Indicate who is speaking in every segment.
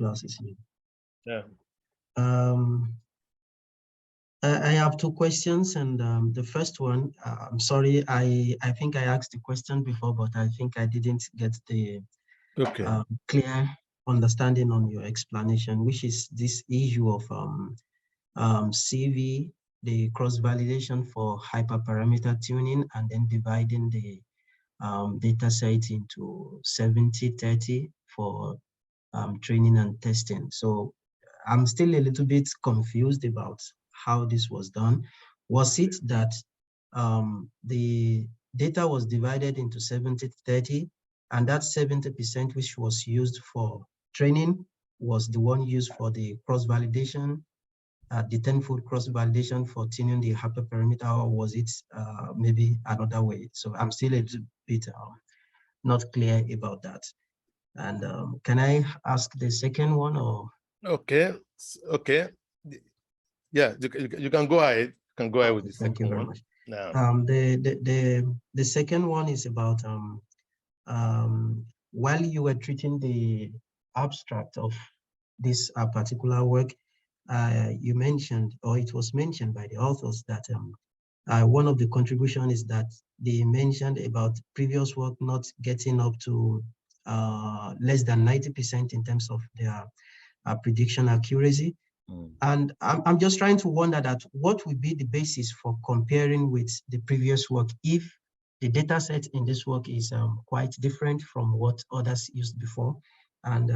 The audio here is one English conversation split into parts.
Speaker 1: classes.
Speaker 2: Yeah.
Speaker 1: I have two questions, and the first one, I'm sorry, I think I asked the question before, but I think I didn't get the clear understanding on your explanation, which is this issue of CV, the cross-validation for hyperparameter tuning, and then dividing the data set into 70-30 for training and testing. So I'm still a little bit confused about how this was done. Was it that the data was divided into 70-30, and that 70% which was used for training was the one used for the cross-validation, the tenfold cross-validation for tuning the hyperparameter, or was it maybe another way? So I'm still a little bit not clear about that. And can I ask the second one, or?
Speaker 2: Okay. Yeah, you can go ahead. You can go ahead with the
Speaker 1: Thank you very much.
Speaker 2: No.
Speaker 1: The second one is about while you were treating the abstract of this particular work, you mentioned, or it was mentioned by the authors, that one of the contributions is that they mentioned about previous work not getting up to less than 90% in terms of their prediction accuracy. And I'm just trying to wonder that what would be the basis for comparing with the previous work if the data set in this work is quite different from what others used before. And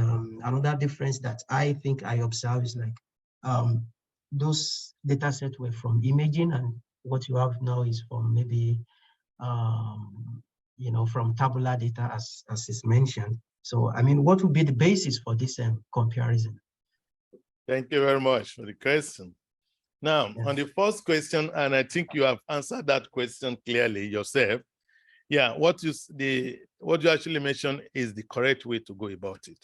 Speaker 1: another difference that I think I observe is like those data sets were from imaging, and what you have now is from maybe from tabular data, as is mentioned. So I mean, what would be the basis for this comparison?
Speaker 2: Thank you very much for the question. Now, on the first question, and I think you have answered that question clearly yourself. Yeah, what you actually mentioned is the correct way to go about it.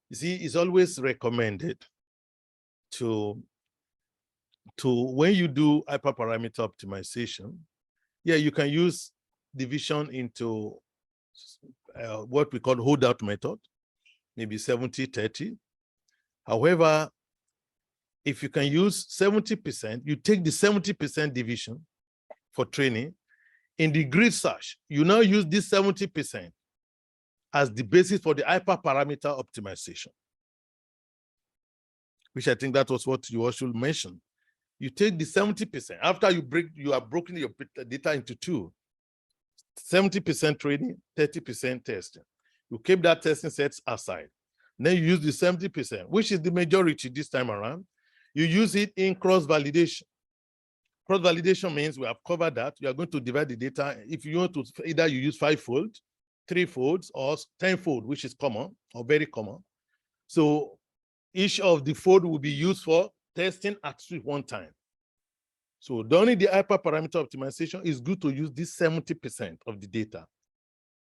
Speaker 2: You see, it's always recommended to when you do hyperparameter optimization, yeah, you can use division into what we call holdout method, maybe 70-30. However, if you can use 70%, you take the 70% division for training. In the grid search, you now use this 70% as the basis for the hyperparameter optimization, which I think that was what you also mentioned. You take the 70% after you have broken your data into two, 70% training, 30% testing. You keep that testing sets aside. Then you use the 70%, which is the majority this time around. You use it in cross-validation. Cross-validation means we have covered that. You are going to divide the data. If you want to, either you use 5-fold, 3-folds, or 10-fold, which is common or very common. So each of the fold will be used for testing at one time. So during the hyperparameter optimization, it's good to use this 70% of the data.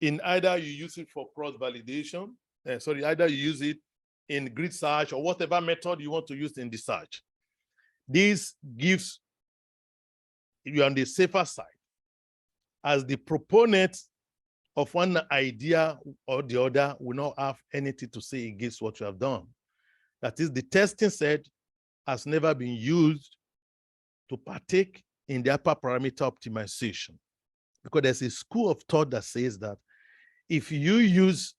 Speaker 2: In either you use it for cross-validation, either you use it in grid search or whatever method you want to use in the search. This gives you on the safer side. As the proponent of one idea or the other will not have anything to say against what you have done. That is, the testing set has never been used to partake in the hyperparameter optimization, because there's a school of thought that says that if you use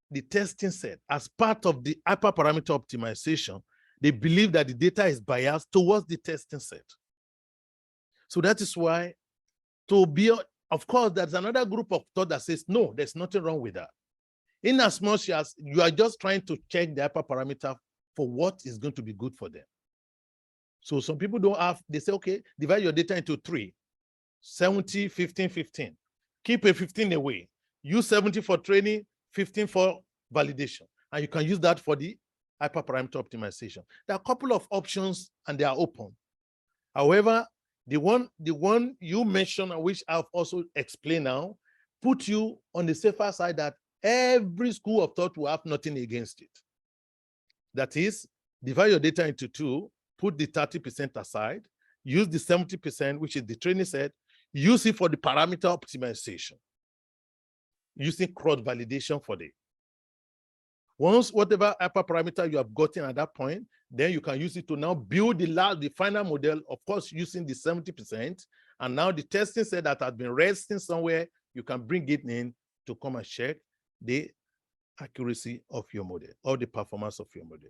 Speaker 2: the testing set as part of the hyperparameter optimization, they believe that the data is biased towards the testing set. So that is why, of course, there's another group of thought that says, no, there's nothing wrong with that. In as much as you are just trying to check the hyperparameter for what is going to be good for them. So some people don't have, they say, okay, divide your data into 3, 70, 15, 15. Keep a 15 away. Use 70 for training, 15 for validation. And you can use that for the hyperparameter optimization. There are a couple of options and they are open. However, the one you mentioned, which I've also explained now, put you on the safer side that every school of thought will have nothing against it. That is, divide your data into 2, put the 30% aside, use the 70%, which is the training set, use it for the parameter optimization, using cross validation for the Once whatever hyperparameter you have gotten at that point, then you can use it to now build the final model, of course, using the 70%. And now the testing set that has been resting somewhere, you can bring it in to come and check the accuracy of your model or the performance of your model.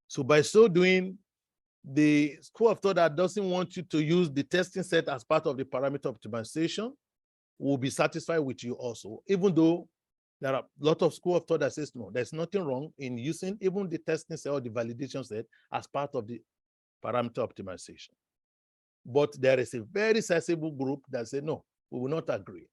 Speaker 2: So by so doing, the school of thought that doesn't want you to use the testing set as part of the parameter optimization will be satisfied with you also, even though there are a lot of school of thought that says, no, there's nothing wrong in using even the testing set or the validation set as part of the parameter optimization. But there is a very sizable group that say, no, we will not agree.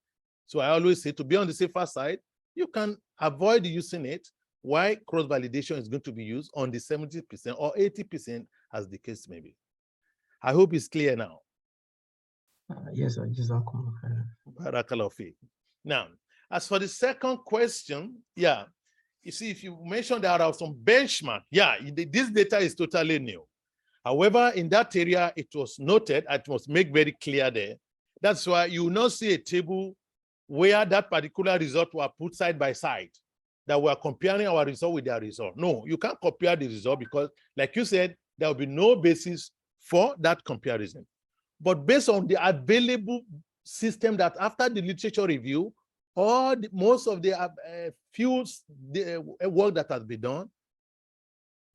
Speaker 2: So I always say, to be on the safer side, you can avoid using it. Why cross-validation is going to be used on the 70% or 80% as the case may be. I hope it's clear now.
Speaker 1: Yes, sir.
Speaker 2: Barakallahu fiik. Now, as for the second question, yeah, you see, if you mentioned there are some benchmark, yeah, this data is totally new. However, in that area, it was noted, it was made very clear there. That's why you will not see a table where that particular result were put side by side, that we are comparing our result with their result. No, you can't compare the result because, like you said, there will be no basis for that comparison. But based on the available system that after the literature review, or most of the work that has been done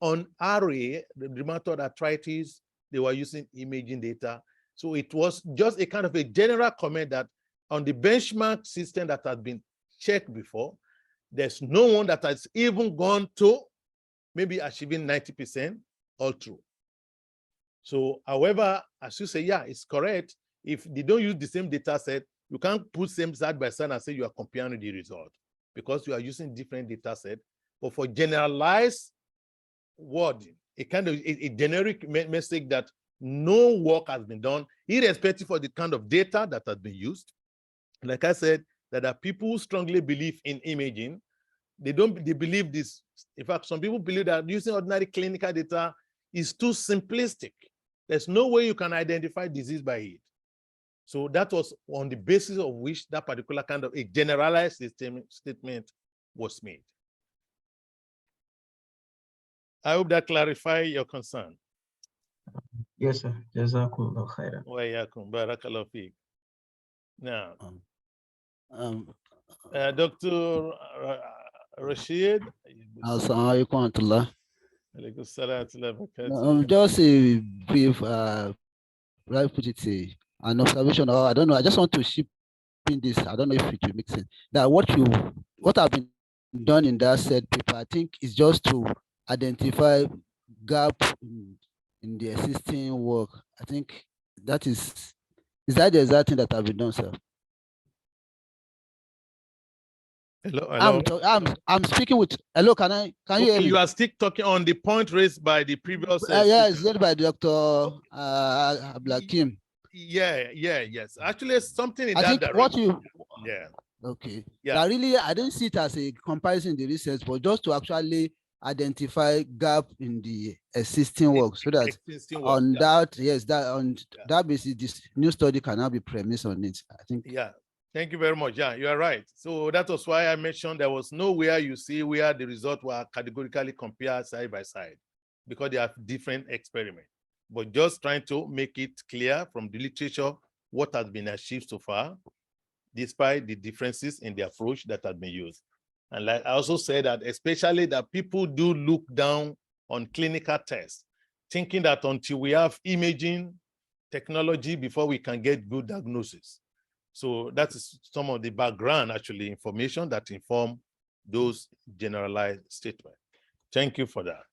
Speaker 2: on RA, the rheumatoid arthritis, they were using imaging data. So it was just a kind of a general comment that on the benchmark system that has been checked before, there's no one that has even gone to maybe achieving 90% all true. So, however, as you say, yeah, it's correct. If they don't use the same data set, you can't put same side by side and say you are comparing the result because you are using different data set. But for generalized word, a kind of a generic message that no work has been done, irrespective of the kind of data that has been used. Like I said, that are people who strongly believe in imaging. They believe this. In fact, some people believe that using ordinary clinical data is too simplistic. There's no way you can identify disease by it. So that was on the basis of which that particular kind of a generalized statement was made. I hope that clarifies your concern.
Speaker 1: Yes, sir. Jazakumullah khairan.
Speaker 2: Wa yakum, barakallahu fiik. Now, Dr. Rashid.
Speaker 3: Assalamu alaikum. Just a brief, right, put it, an observation, or I don't know, I just want to ship in this, I don't know if it will make sense, that what have been done in that said paper, I think is just to identify gap in the existing work. I think that is that the exact thing that have been done, sir?
Speaker 2: Hello.
Speaker 3: I'm speaking with. Hello, can you hear me?
Speaker 2: You are still talking on the point raised by the previous.
Speaker 3: Yes, led by Dr. Abdulhakim.
Speaker 2: Yes. Actually, something in
Speaker 3: I
Speaker 2: that
Speaker 3: think
Speaker 2: direction.
Speaker 3: what you.
Speaker 2: Yeah.
Speaker 3: Okay.
Speaker 2: Yeah.
Speaker 3: But really, I didn't see it as a comparison in the research, but just to actually identify gap in the existing work, so that on that, yes, that on that basis, this new study can now be premised on it. I think.
Speaker 2: Yeah. Thank you very much. Yeah, you are right. So that was why I mentioned there was nowhere you see where the results were categorically compared side by side, because they have different experiments. But just trying to make it clear from the literature what has been achieved so far, despite the differences in the approach that has been used. And like I also said that especially that people do look down on clinical tests, thinking that until we have imaging technology before we can get good diagnosis. So that is some of the background, actually, information that inform those generalized statements. Thank you for that.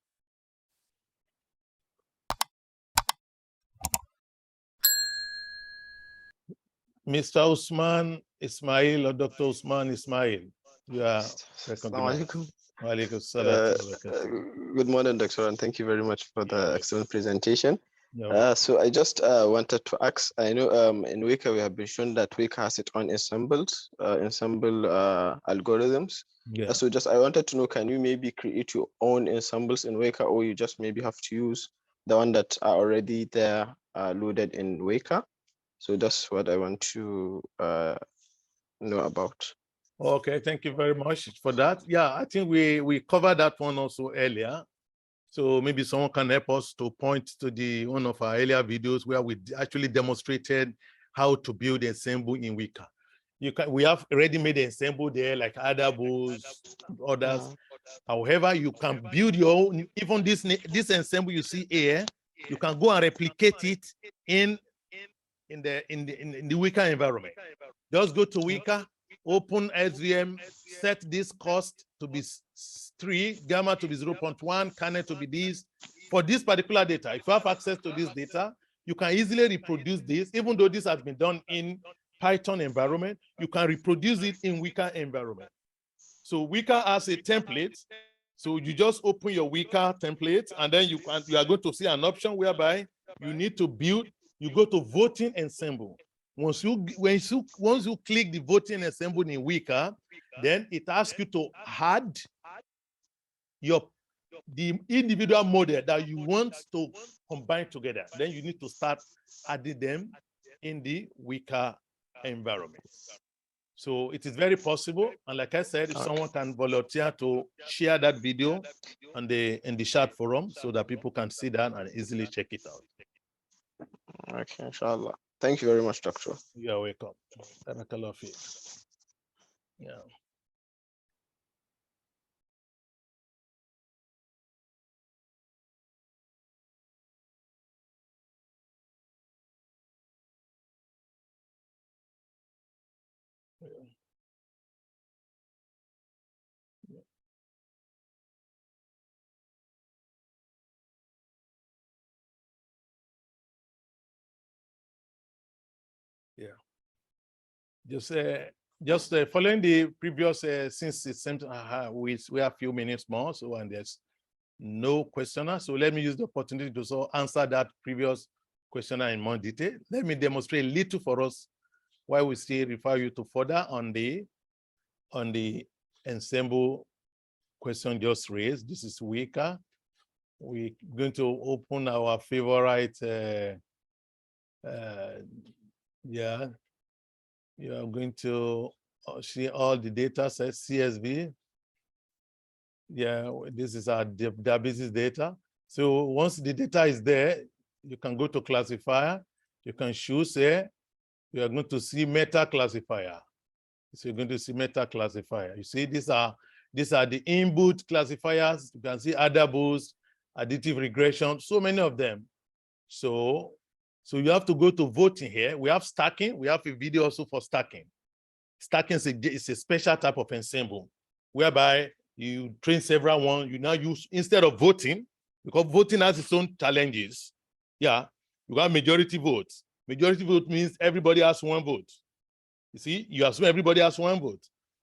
Speaker 2: Mr. Usman Ismail or Dr. Usman Ismail, you are recognized.
Speaker 4: Good morning, Doctor, and thank you very much for the excellent presentation. So I just wanted to ask, I know in Weka we have been shown that Weka has its own ensemble algorithms.
Speaker 2: Yeah.
Speaker 4: So just I wanted to know, can you maybe create your own ensembles in Weka, or you just maybe have to use the one that are already there loaded in Weka? So that's what I want to know about.
Speaker 2: Okay, thank you very much for that. Yeah, I think we covered that one also earlier. So maybe someone can help us to point to one of our earlier videos where we actually demonstrated how to build ensemble in Weka. We have already made ensemble there, like Adabos, others. However, you can build your own, even this ensemble you see here, you can go and replicate it in the Weka environment. Just go to Weka, open SVM, set this cost to be 3, gamma to be 0.1, kernel to be this. For this particular data, if you have access to this data, you can easily reproduce this, even though this has been done in Python environment, you can reproduce it in Weka environment. So Weka has a template. So you just open your Weka template, and then you are going to see an option whereby you need to build. You go to voting ensemble. Once you click the voting ensemble in Weka, then it asks you to add the individual model that you want to combine together. Then you need to start adding them in the Weka environment. So it is very possible, and like I said, if someone can volunteer to share that video in the chat forum so that people can see that and easily check it out.
Speaker 4: Okay, inshallah. Thank you very much, Doctor.
Speaker 2: You are welcome. Yeah. Yeah. Just following the previous, since it seems we have a few minutes more, so and there's no questioner, so let me use the opportunity to so answer that previous questioner in more detail. Let me demonstrate a little for us why we still refer you to further on the ensemble question just raised. This is Weka. We're going to open our favorite, yeah, you are going to see all the data sets, CSV. Yeah, this is our database data. So once the data is there, you can go to classifier. You can choose here. You are going to see meta classifier. So you're going to see meta classifier. You see, these are the input classifiers. You can see Adabos, additive regression, so many of them. So you have to go to voting here. We have stacking. We have a video also for stacking. Stacking is a special type of ensemble whereby you train several ones. You now use, instead of voting, because voting has its own challenges. Yeah, you got majority votes. Majority vote means everybody has one vote. You see, you assume everybody has one vote.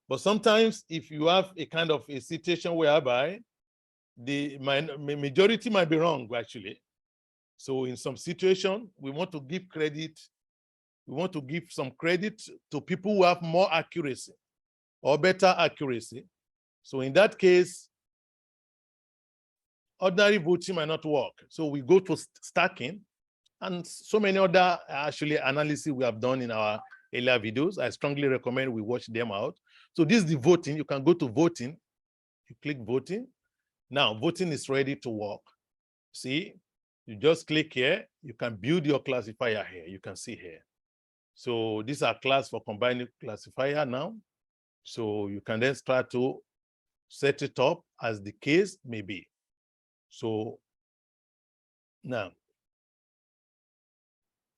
Speaker 2: But sometimes if you have a kind of a situation whereby the majority might be wrong, actually. So in some situation, we want to give credit. We want to give some credit to people who have more accuracy or better accuracy. So in that case, ordinary voting might not work. So we go to stacking, and so many other actually analysis we have done in our earlier videos. I strongly recommend we watch them out. So this is the voting. You can go to voting. You click voting. Now voting is ready to work. See, you just click here. You can build your classifier here. You can see here. So these are class for combining classifier now. So you can then start to set it up as the case may be. So now,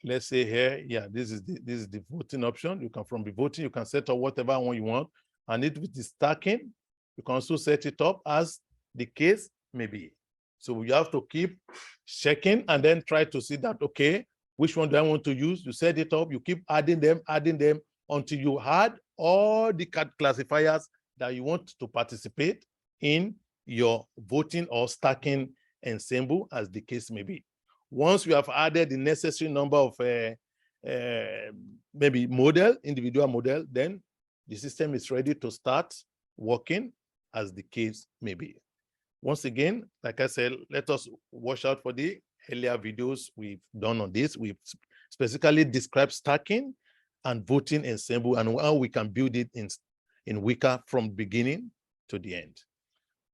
Speaker 2: let's say here, yeah, this is the voting option. You can, from the voting, you can set up whatever one you want. And it with the stacking, you can also set it up as the case may be. So you have to keep checking and then try to see that, okay, which one do I want to use? You set it up, you keep adding them until you add all the classifiers that you want to participate in your voting or stacking ensemble, as the case may be. Once you have added the necessary number of maybe individual model, then the system is ready to start working as the case may be. Once again, like I said, let us watch out for the earlier videos we've done on this. We've specifically described stacking and voting ensemble and how we can build it in Wicca from beginning to the end.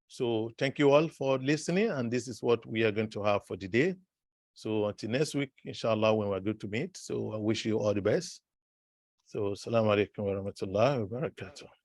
Speaker 2: So thank you all for listening, and this is what we are going to have for today. So until next week, inshallah, when we're good to meet. So I wish you all the best. So assalamu alaikum wa rahmatullahi wa barakatuh.